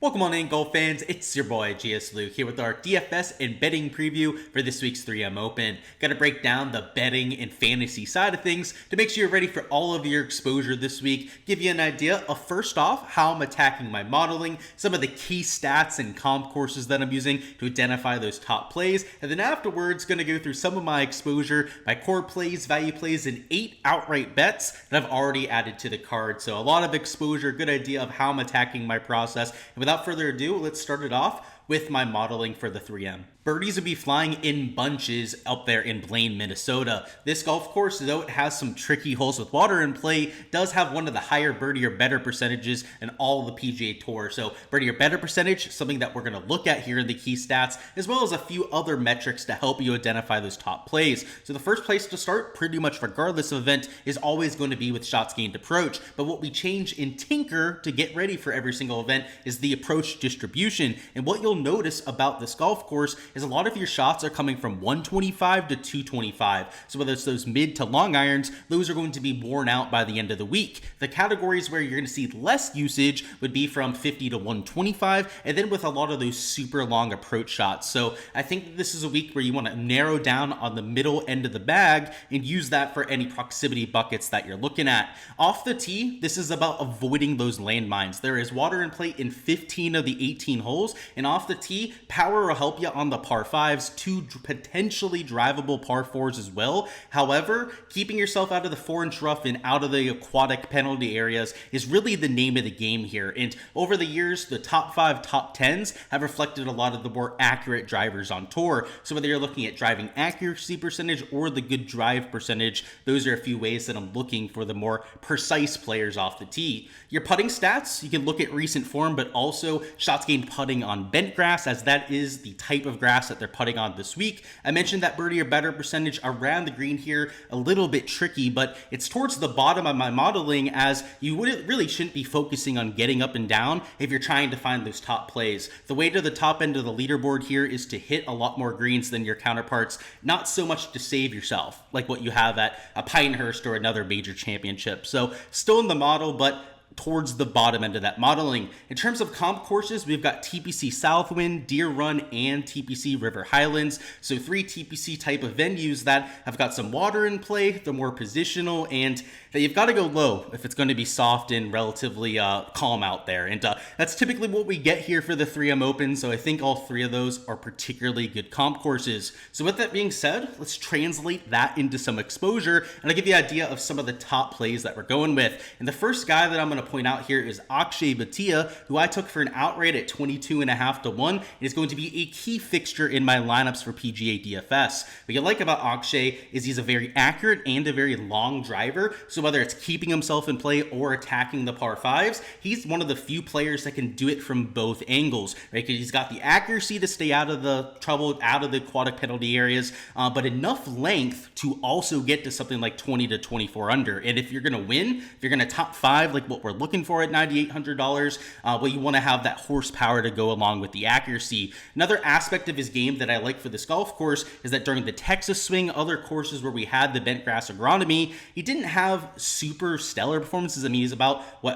Welcome on in, golf fans. It's your boy Gsluke here with our DFS and betting preview for this week's 3M Open. Got to break down the betting and fantasy side of things to make sure you're ready for all of your exposure this week. Give you an idea of, first off, how I'm attacking my modeling, some of the key stats and comp courses that I'm using to identify those top plays, and then afterwards going to go through some of my exposure, my core plays, value plays, and 8 outright bets that I've already added to the card. So a lot of exposure, good idea of how I'm attacking my process. And without further ado, let's start it off with my modeling for the 3M. Birdies will be flying in bunches up there in Blaine, Minnesota. This golf course, though it has some tricky holes with water in play, does have one of the higher birdie or better percentages in all the PGA Tour. So birdie or better percentage, something that we're going to look at here in the key stats, as well as a few other metrics to help you identify those top plays. So the first place to start, pretty much regardless of event, is always going to be with shots gained approach. But what we change in Tinker to get ready for every single event is the approach distribution. And what you'll notice about this golf course is a lot of your shots are coming from 125 to 225. So whether it's those mid to long irons, those are going to be worn out by the end of the week. The categories where you're going to see less usage would be from 50 to 125, and then with a lot of those super long approach shots. So I think this is a week where you want to narrow down on the middle end of the bag and use that for any proximity buckets that you're looking at. Off the tee, this is about avoiding those landmines. There is water in play in 15 of the 18 holes, and off the tee, power will help you on the par 5s, 2 potentially drivable par 4s as well. However, keeping yourself out of the 4-inch rough and out of the aquatic penalty areas is really the name of the game here. And over the years, the top 5, top 10s have reflected a lot of the more accurate drivers on tour. So whether you're looking at driving accuracy percentage or the good drive percentage, those are a few ways that I'm looking for the more precise players off the tee. Your putting stats, you can look at recent form, but also shots gained putting on bent grass, as that is the type of grass that they're putting on this week. I mentioned that birdie or better percentage around the green here, a little bit tricky, but it's towards the bottom of my modeling, as you really shouldn't be focusing on getting up and down if you're trying to find those top plays. The way to the top end of the leaderboard here is to hit a lot more greens than your counterparts, not so much to save yourself, like what you have at a Pinehurst or another major championship. So still in the model, but towards the bottom end of that modeling. In terms of comp courses, we've got TPC Southwind, Deer Run, and TPC River Highlands. So 3 TPC type of venues that have got some water in play, they're more positional, and that you've got to go low if it's going to be soft and relatively calm out there. And that's typically what we get here for the 3M Open. So I think all 3 of those are particularly good comp courses. So with that being said, let's translate that into some exposure, and I'll give you an idea of some of the top plays that we're going with. And the first guy that I'm going to point out here is Akshay Bhatia, who I took for an outright at 22.5 to 1. It is going to be a key fixture in my lineups for PGA DFS. What you like about Akshay is he's a very accurate and a very long driver. So whether it's keeping himself in play or attacking the par 5s, he's one of the few players that can do it from both angles, right? Because he's got the accuracy to stay out of the trouble, out of the aquatic penalty areas, but enough length to also get to something like 20 to 24 under. And if you're going to win, if you're going to top 5 like what we're looking for at $9,800, well, you want to have that horsepower to go along with the accuracy. Another aspect of his game that I like for this golf course is that during the Texas swing, other courses where we had the bent grass agronomy, he didn't have super stellar performances. I mean, he's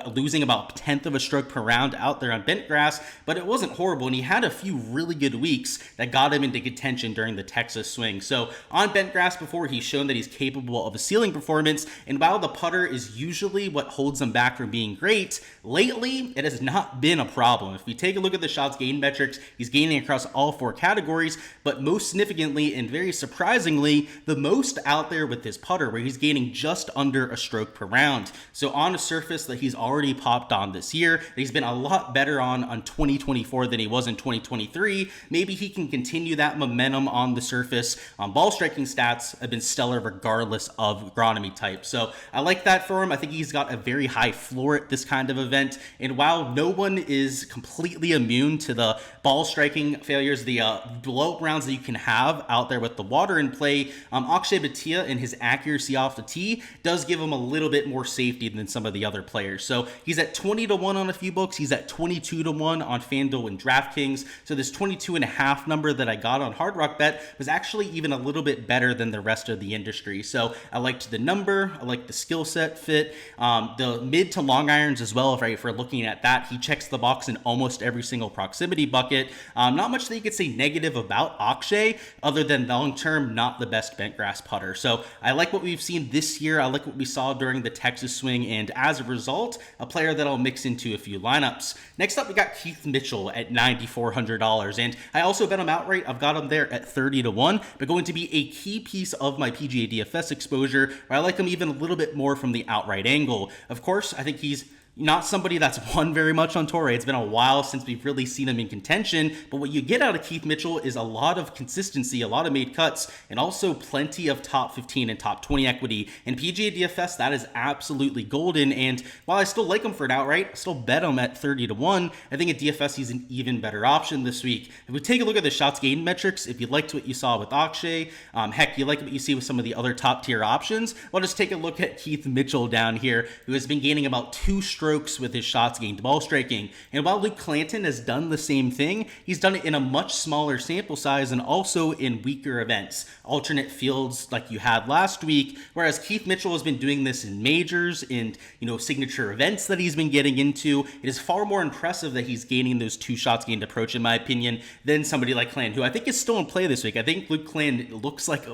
losing about 1/10 of a stroke per round out there on bent grass, but it wasn't horrible, and he had a few really good weeks that got him into contention during the Texas swing. So on bent grass before, he's shown that he's capable of a ceiling performance, and while the putter is usually what holds him back from being great, lately it has not been a problem. If we take a look at the shots gained metrics, he's gaining across all 4 categories, but most significantly and very surprisingly, the most out there with his putter, where he's gaining just under a stroke per round. So on a surface that he's already popped on this year, that he's been a lot better on 2024 than he was in 2023, maybe he can continue that momentum on the surface. Ball striking stats have been stellar regardless of agronomy type. So I like that for him. I think he's got a very high floor at this kind of event. And while no one is completely immune to the ball striking failures, the blow-up rounds that you can have out there with the water in play, Akshay Bhatia and his accuracy off the tee does give him a little bit more safety than some of the other players. So he's at 20 to 1 on a few books. He's at 22 to 1 on FanDuel and Draftkings. So this 22.5 number that I got on Hard Rock Bet was actually even a little bit better than the rest of the industry. So I liked the number, I liked the skill set fit. The mid to long long irons as well, right? If we're looking at that, he checks the box in almost every single proximity bucket. Not much that you could say negative about Akshay, other than long-term, not the best bent grass putter. So I like what we've seen this year. I like what we saw during the Texas swing, and as a result, a player that I'll mix into a few lineups. Next up, we got Keith Mitchell at $9,400, and I also bet him outright. I've got him there at 30-1, but going to be a key piece of my PGA DFS exposure, where I like him even a little bit more from the outright angle. Of course, I think he's not somebody that's won very much on tour. It's been a while since we've really seen him in contention, but what you get out of Keith Mitchell is a lot of consistency, a lot of made cuts, and also plenty of top 15 and top 20 equity. In PGA DFS, that is absolutely golden, and while I still like him for an outright, I still bet him at 30-1. I think at DFS, he's an even better option this week. If we take a look at the shots gained metrics, if you liked what you saw with Akshay, heck, you like what you see with some of the other top tier options, well, just take a look at Keith Mitchell down here, who has been gaining about 2 strokes with his shots gained ball striking. And while Luke Clanton has done the same thing, he's done it in a much smaller sample size and also in weaker events, alternate fields like you had last week, whereas Keith Mitchell has been doing this in majors and, signature events that he's been getting into. It is far more impressive that he's gaining those 2 shots gained approach, in my opinion, than somebody like Clan, who I think is still in play this week. I think Luke Clan looks like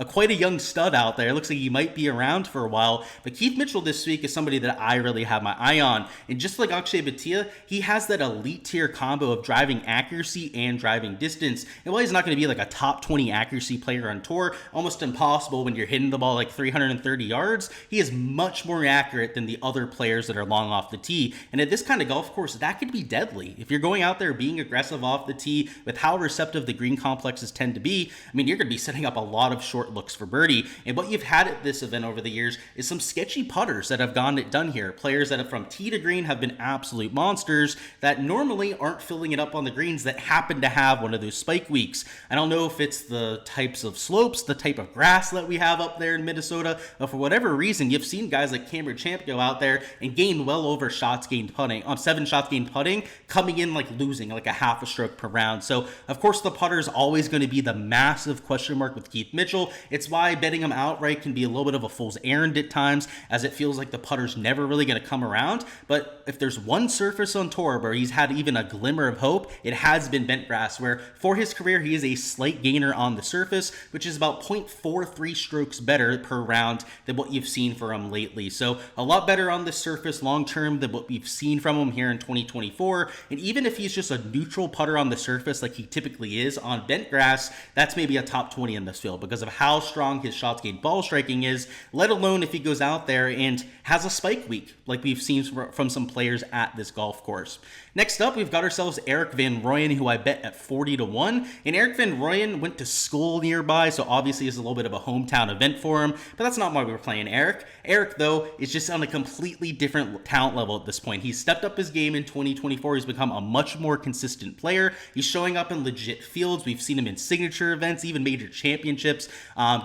quite a young stud out there. It looks like he might be around for a while, but Keith Mitchell this week is somebody that I really have my eye on. And just like Akshay Bhatia, he has that elite tier combo of driving accuracy and driving distance. And while he's not going to be like a top 20 accuracy player on tour, almost impossible when you're hitting the ball like 330 yards, he is much more accurate than the other players that are long off the tee. And at this kind of golf course, that could be deadly. If you're going out there being aggressive off the tee with how receptive the green complexes tend to be, you're going to be setting up a lot of short looks for birdie. And what you've had at this event over the years is some sketchy putters that have gotten it done here. Players that have from tee to green have been absolute monsters that normally aren't filling it up on the greens that happen to have one of those spike weeks. I don't know if it's the types of slopes, the type of grass that we have up there in Minnesota, but for whatever reason, you've seen guys like Cameron Champ go out there and gain well over shots gained putting, 7 shots gained putting, coming in like losing like a half a stroke per round. So of course the putter is always going to be the massive question mark with Keith Mitchell. It's why betting him outright can be a little bit of a fool's errand at times, as it feels like the putter's never really going to come around. But if there's one surface on tour where he's had even a glimmer of hope, it has been bent grass, where for his career he is a slight gainer on the surface, which is about 0.43 strokes better per round than what you've seen from him lately. So a lot better on the surface long term than what we've seen from him here in 2024. And even if he's just a neutral putter on the surface like he typically is on bent grass, that's maybe a top 20 in this field because of how strong his shots gained ball striking is, let alone if he goes out there and has a spike week like we've seen from some players at this golf course. Next up, we've got ourselves Erik van Rooyen, who I bet at 40-1. And Erik van Rooyen went to school nearby, so obviously it's a little bit of a hometown event for him, but that's not why we were playing Erik. Erik, though, is just on a completely different talent level at this point. He's stepped up his game in 2024. He's become a much more consistent player. He's showing up in legit fields. We've seen him in signature events, even major championships,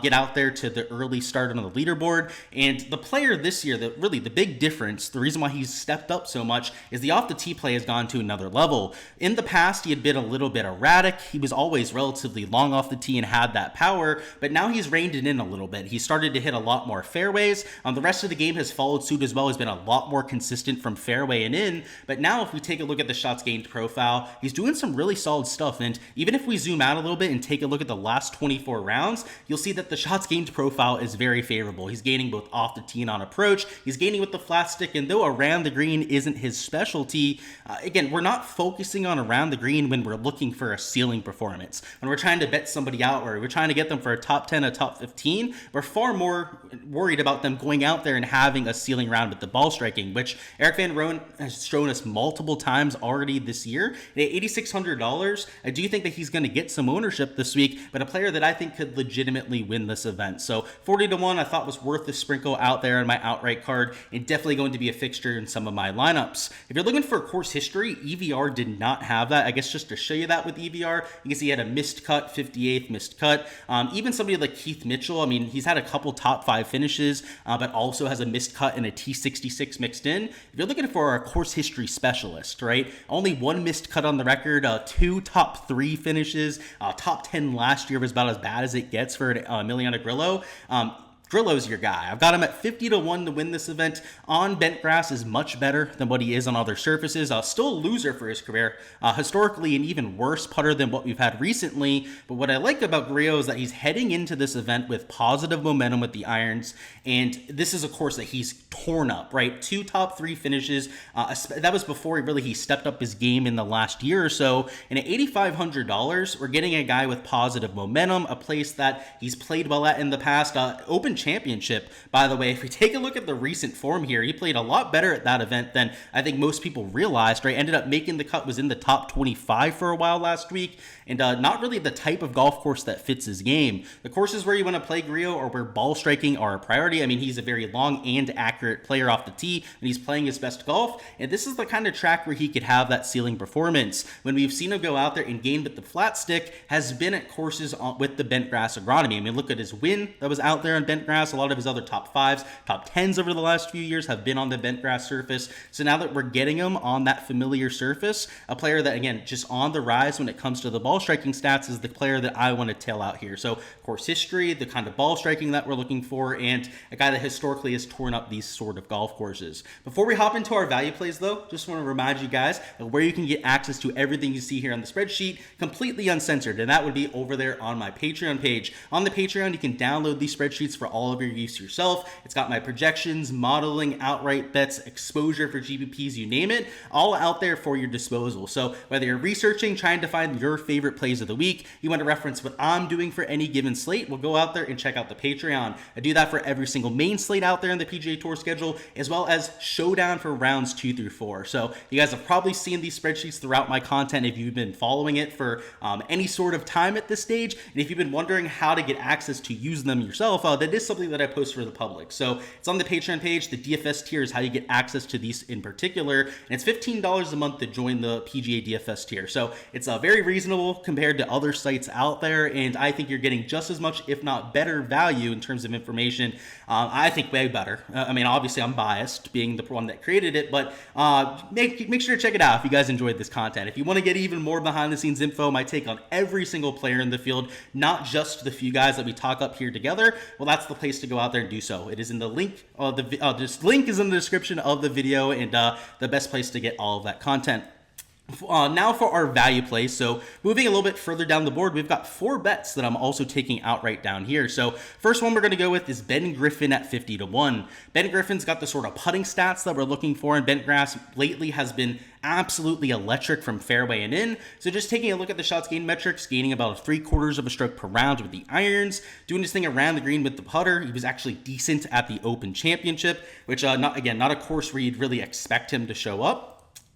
get out there to the early start on the leaderboard. And the player this year, the big difference, the reason why he's stepped up so much, is the off-the-tee play has gone to another level. In the past, he had been a little bit erratic. He was always relatively long off the tee and had that power, but now he's reined it in a little bit. He started to hit a lot more fairways. The rest of the game has followed suit as well. He's been a lot more consistent from fairway and in, but now if we take a look at the shots gained profile, he's doing some really solid stuff. And even if we zoom out a little bit and take a look at the last 24 rounds, you'll see that the shots gained profile is very favorable. He's gaining both off the tee and on approach. He's gaining with the flat stick, and though around the green isn't his specialty, again, we're not focusing on around the green when we're looking for a ceiling performance. When we're trying to bet somebody out or we're trying to get them for a top 10, a top 15, we're far more worried about them going out there and having a ceiling round with the ball striking, which Erik van Rooyen has shown us multiple times already this year. At $8,600, I do think that he's going to get some ownership this week, but a player that I think could legitimately win this event. So 40-1 I thought was worth the sprinkle out there on my outright card, and definitely going to be a fixture in some of my lineups. If you're looking for course history, EVR did not have that. I guess just to show you that with EVR, you can see he had a missed cut, 58th missed cut. Even somebody like Keith Mitchell, he's had a couple top 5 finishes, but also has a missed cut and a T66 mixed in. If you're looking for a course history specialist, right? Only 1 missed cut on the record, 2 top 3 finishes, top 10 last year was about as bad as it gets for Emiliano Grillo. Grillo's your guy. I've got him at 50-1 to win this event. On bent grass is much better than what he is on other surfaces. Still a loser for his career. Historically, an even worse putter than what we've had recently. But what I like about Grillo is that he's heading into this event with positive momentum with the irons. And this is a course that he's torn up, right? 2 top 3 finishes. That was before he stepped up his game in the last year or so. And at $8,500, we're getting a guy with positive momentum, a place that he's played well at in the past. Open Championship, by the way, if we take a look at the recent form here, he played a lot better at that event than I think most people realized, right? Ended up making the cut, was in the top 25 for a while last week, and not really the type of golf course that fits his game. The courses where you want to play Grillo or where ball striking are a priority. I mean, he's a very long and accurate player off the tee, and he's playing his best golf, and this is the kind of track where he could have that ceiling performance. When we've seen him go out there and gain with the flat stick has been at courses with the bent grass agronomy. I mean, look at his win that was out there on bent grass. A lot of his other top 5s, top 10s over the last few years have been on the bent grass surface. So now that we're getting him on that familiar surface, a player that, again, just on the rise when it comes to the ball striking stats is the player that I want to tail out here. So course history, the kind of ball striking that we're looking for, and a guy that historically has torn up these sort of golf courses. Before we hop into our value plays though, just want to remind you guys of where you can get access to everything you see here on the spreadsheet, completely uncensored, and that would be over there on my Patreon page. On the Patreon, you can download these spreadsheets for all of your use yourself. It's got my projections, modeling, outright bets, exposure for GPPs, you name it, all out there for your disposal. So whether you're researching, trying to find your favorite plays of the week, you want to reference what I'm doing for any given slate, we'll go out there and check out the Patreon. I do that for every single main slate out there in the PGA Tour schedule, as well as showdown for rounds 2 through 4. So you guys have probably seen these spreadsheets throughout my content if you've been following it for any sort of time at this stage. And if you've been wondering how to get access to use them yourself, that is something that I post for the public. So it's on the Patreon page. The DFS tier is how you get access to these in particular. And it's $15 a month to join the PGA DFS tier. So it's very reasonable compared to other sites out there. And I think you're getting just as much, if not better value in terms of information. I think way better. I mean, obviously I'm biased being the one that created it, but make sure to check it out if you guys enjoyed this content. If you want to get even more behind the scenes info, my take on every single player in the field, not just the few guys that we talk up here together, well, that's the place to go out there and do so. It is in the link, this link is in the description of the video, and the best place to get all of that content. Now for our value play. So moving a little bit further down the board, we've got 4 bets that I'm also taking outright down here. So first one we're going to go with is Ben Griffin at 50-1. Ben Griffin's got the sort of putting stats that we're looking for in bent grass. Lately has been absolutely electric from fairway and in. So just taking a look at the shots gained metrics, gaining about 3/4 of a stroke per round with the irons, doing his thing around the green with the putter. He was actually decent at the Open Championship, which not a course where you'd really expect him to show up.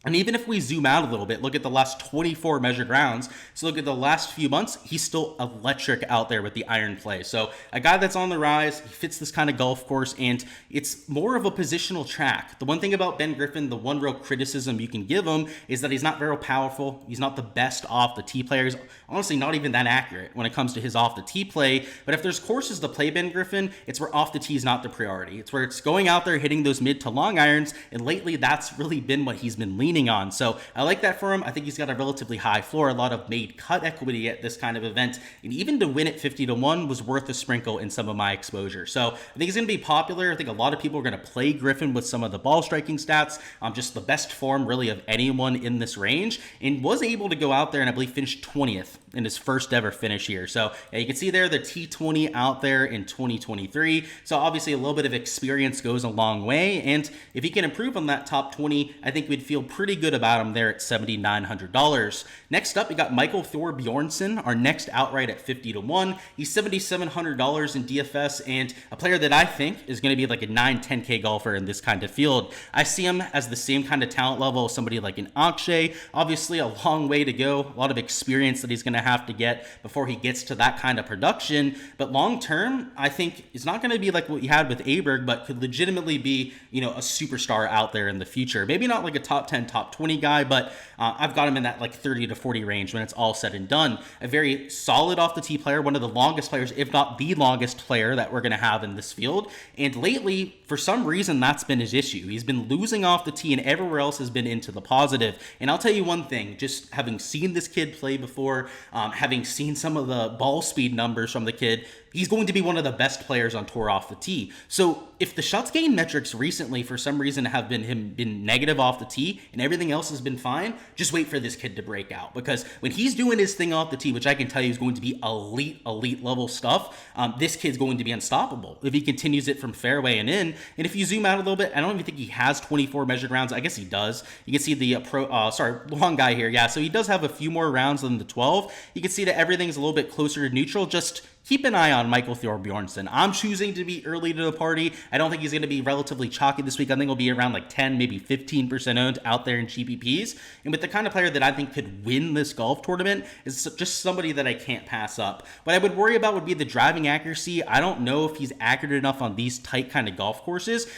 And even if we zoom out a little bit, look at the last 24 measured rounds. So look at the last few months, he's still electric out there with the iron play. So a guy that's on the rise, he fits this kind of golf course, and it's more of a positional track. The one thing about Ben Griffin, the one real criticism you can give him is that he's not very powerful. He's not the best off the tee player. He's honestly not even that accurate when it comes to his off the tee play. But if there's courses to play Ben Griffin, it's where off the tee is not the priority. It's where it's going out there, hitting those mid to long irons. And lately that's really been what he's been leaning on. So I like that for him. I think he's got a relatively high floor, a lot of made cut equity at this kind of event. And even to win at 50-1 was worth a sprinkle in some of my exposure. So I think he's going to be popular. I think a lot of people are going to play Griffin with some of the ball striking stats. Just the best form really of anyone in this range, and was able to go out there and I believe finish 20th in his first ever finish here. So yeah, you can see there the T20 out there in 2023. So obviously a little bit of experience goes a long way. And if he can improve on that top 20, I think we'd feel pretty good about him there at $7,900. Next up, we got Michael Thorbjornson, our next outright at 50-1. He's $7,700 in DFS, and a player that I think is going to be like a 9-10K golfer in this kind of field. I see him as the same kind of talent level as somebody like an Akshay. Obviously a long way to go, a lot of experience that he's going to have to get before he gets to that kind of production. But long term, I think it's not going to be like what you had with Aberg, but could legitimately be, a superstar out there in the future. Maybe not like a top 10, top top 20 guy, but I've got him in that like 30 to 40 range when it's all said and done. A very solid off the tee player, one of the longest players, if not the longest player that we're going to have in this field. And lately, for some reason, that's been his issue. He's been losing off the tee and everywhere else has been into the positive. And I'll tell you one thing, just having seen this kid play before, having seen some of the ball speed numbers from the kid, he's going to be one of the best players on tour off the tee. So if the shots gained metrics recently for some reason have been negative off the tee and everything else has been fine, just wait for this kid to break out, because when he's doing his thing off the tee, which I can tell you is going to be elite level stuff, this kid's going to be unstoppable if he continues it from fairway and in. And if you zoom out a little bit, I don't even think he has 24 measured rounds. I guess he does. You can see the long guy here. Yeah, so he does have a few more rounds than the 12. You can see that everything's a little bit closer to neutral. Just keep an eye on Michael Thorbjornson. I'm choosing to be early to the party. I don't think he's going to be relatively chalky this week. I think he'll be around like 10, maybe 15% owned out there in GPPs. And with the kind of player that I think could win this golf tournament, is just somebody that I can't pass up. What I would worry about would be the driving accuracy. I don't know if he's accurate enough on these tight kind of golf courses.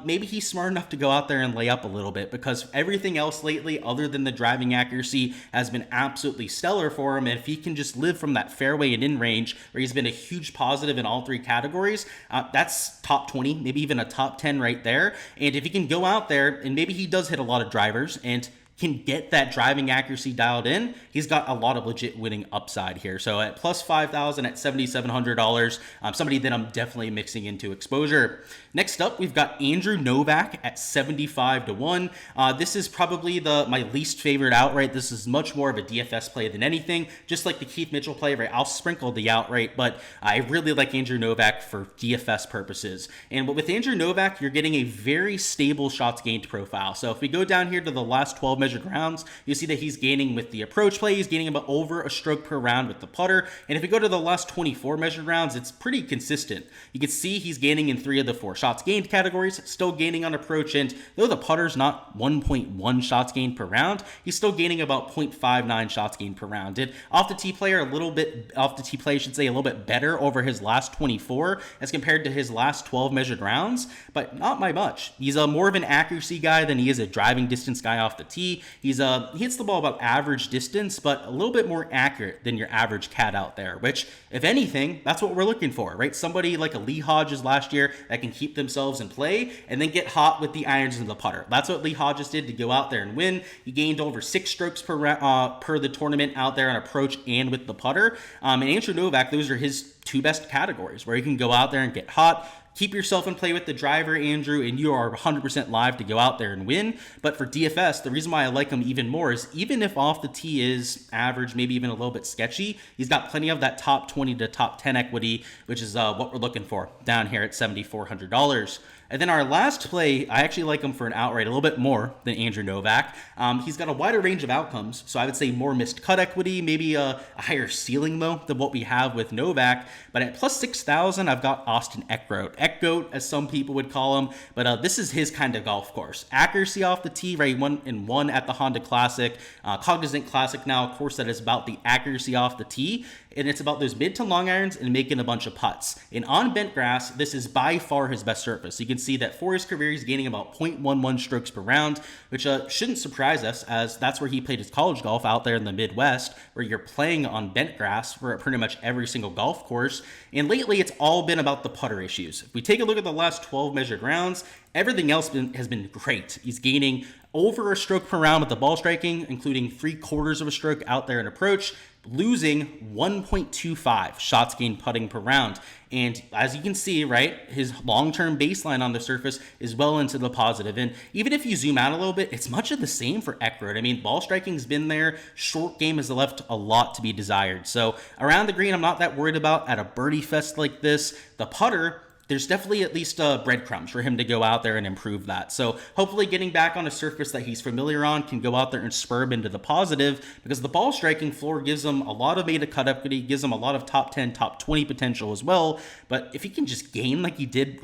Maybe he's smart enough to go out there and lay up a little bit, because everything else lately, other than the driving accuracy, has been absolutely stellar for him. And if he can just live from that fairway and in range, where he's been a huge positive in all three categories, that's top 20, maybe even a top 10 right there. And if he can go out there, and maybe he does hit a lot of drivers and can get that driving accuracy dialed in, he's got a lot of legit winning upside here. So at plus 5,000 at $7,700, somebody that I'm definitely mixing into exposure. Next up, we've got Andrew Novak at 75 to 1. This is probably my least favorite outright. This is much more of a DFS play than anything. Just like the Keith Mitchell play, right? I'll sprinkle the outright, but I really like Andrew Novak for DFS purposes. And with Andrew Novak, you're getting a very stable shots gained profile. So if we go down here to the last 12 measured rounds, you see that he's gaining with the approach play. He's gaining about over a stroke per round with the putter. And if we go to the last 24 measured rounds, it's pretty consistent. You can see he's gaining in 3 of the 4 shots gained categories, still gaining on approach. And though the putter's not 1.1 shots gained per round, he's still gaining about 0.59 shots gained per round. And off the tee play, a little bit better over his last 24 as compared to his last 12 measured rounds, but not by much. He's more of an accuracy guy than he is a driving distance guy off the tee. He hits the ball about average distance, but a little bit more accurate than your average cat out there, which, if anything, that's what we're looking for, right? Somebody like a Lee Hodges last year that can keep themselves in play and then get hot with the irons and the putter. That's what Lee Hodges did to go out there and win. He gained over 6 strokes per the tournament out there on approach and with the putter. And Andrew Novak, those are his 2 best categories, where you can go out there and get hot, keep yourself in play with the driver, Andrew, and you are 100% live to go out there and win. But for DFS, the reason why I like him even more is even if off the tee is average, maybe even a little bit sketchy, he's got plenty of that top 20 to top 10 equity, which is what we're looking for down here at $7,400. And then our last play, I actually like him for an outright a little bit more than Andrew Novak. He's got a wider range of outcomes, so I would say more missed cut equity, maybe a higher ceiling, though, than what we have with Novak. But at plus 6,000, I've got Austin Eckroat. Eckroat, as some people would call him, but this is his kind of golf course. Accuracy off the tee, right? 1-1 at the Honda Classic. Cognizant Classic now, of course, that is about the accuracy off the tee. And it's about those mid to long irons and making a bunch of putts. And on bent grass, this is by far his best surface. You can see that for his career, he's gaining about 0.11 strokes per round, which shouldn't surprise us, as that's where he played his college golf out there in the Midwest, where you're playing on bent grass for pretty much every single golf course. And lately, it's all been about the putter issues. If we take a look at the last 12 measured rounds, everything else has been great. He's gaining over a stroke per round with the ball striking, including 3/4 of a stroke out there in approach, losing 1.25 shots gained putting per round. And as you can see, right, his long-term baseline on the surface is well into the positive. And even if you zoom out a little bit, it's much of the same for Eckroat. I mean, ball striking's been there. Short game has left a lot to be desired. So around the green, I'm not that worried about at a birdie fest like this. The putter, there's definitely at least breadcrumbs for him to go out there and improve that. So hopefully getting back on a surface that he's familiar on can go out there and spur him into the positive, because the ball striking floor gives him a lot of made to cut equity, gives him a lot of top 10, top 20 potential as well. But if he can just gain like he did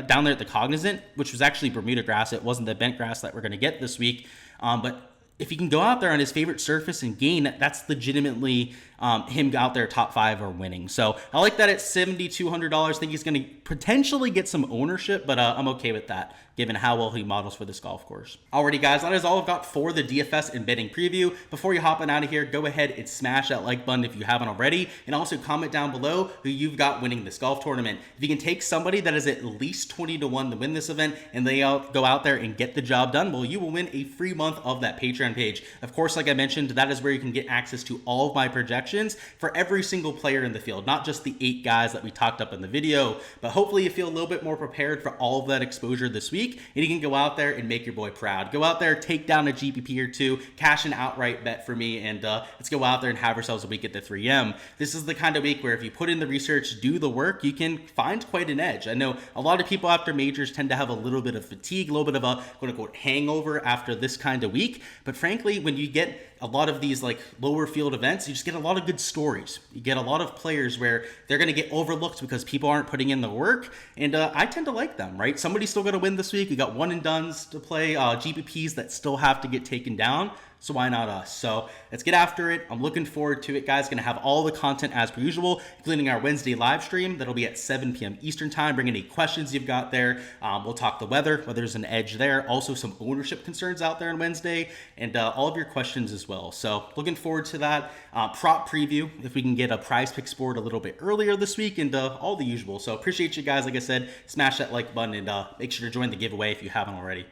down there at the Cognizant, which was actually Bermuda grass, it wasn't the bent grass that we're going to get this week. But if he can go out there on his favorite surface and gain, that's legitimately him out there top 5 or winning. So I like that at $7,200. I think he's going to potentially get some ownership, but I'm okay with that given how well he models for this golf course. Alrighty guys, that is all I've got for the DFS and betting preview. Before you hopping out of here, go ahead and smash that like button if you haven't already, and also comment down below who you've got winning this golf tournament. If you can take somebody that is at least 20 to 1 to win this event and they go out there and get the job done, well, you will win a free month of that Patreon page. Of course, like I mentioned, that is where you can get access to all of my projections for every single player in the field, not just the 8 guys that we talked up in the video, but hopefully you feel a little bit more prepared for all of that exposure this week, and you can go out there and make your boy proud. Go out there, take down a GPP or 2, cash an outright bet for me, and let's go out there and have ourselves a week at the 3M. This is the kind of week where if you put in the research, do the work, you can find quite an edge. I know a lot of people after majors tend to have a little bit of fatigue, a little bit of a quote-unquote hangover after this kind of week, but frankly, when you get a lot of these like lower field events, you just get a lot of good stories. You get a lot of players where they're going to get overlooked because people aren't putting in the work, and I tend to like them, right? Somebody's still going to win this week. We got one and dones to play, GPPs that still have to get taken down. So why not us? So let's get after it. I'm looking forward to it, guys. Going to have all the content as per usual, including our Wednesday live stream. That'll be at 7 p.m. Eastern time. Bring any questions you've got there. We'll talk the weather, whether there's an edge there. Also some ownership concerns out there on Wednesday, and all of your questions as well. So looking forward to that. Prop preview, if we can get a prize pick board a little bit earlier this week, and all the usual. So appreciate you guys. Like I said, smash that like button and make sure to join the giveaway if you haven't already.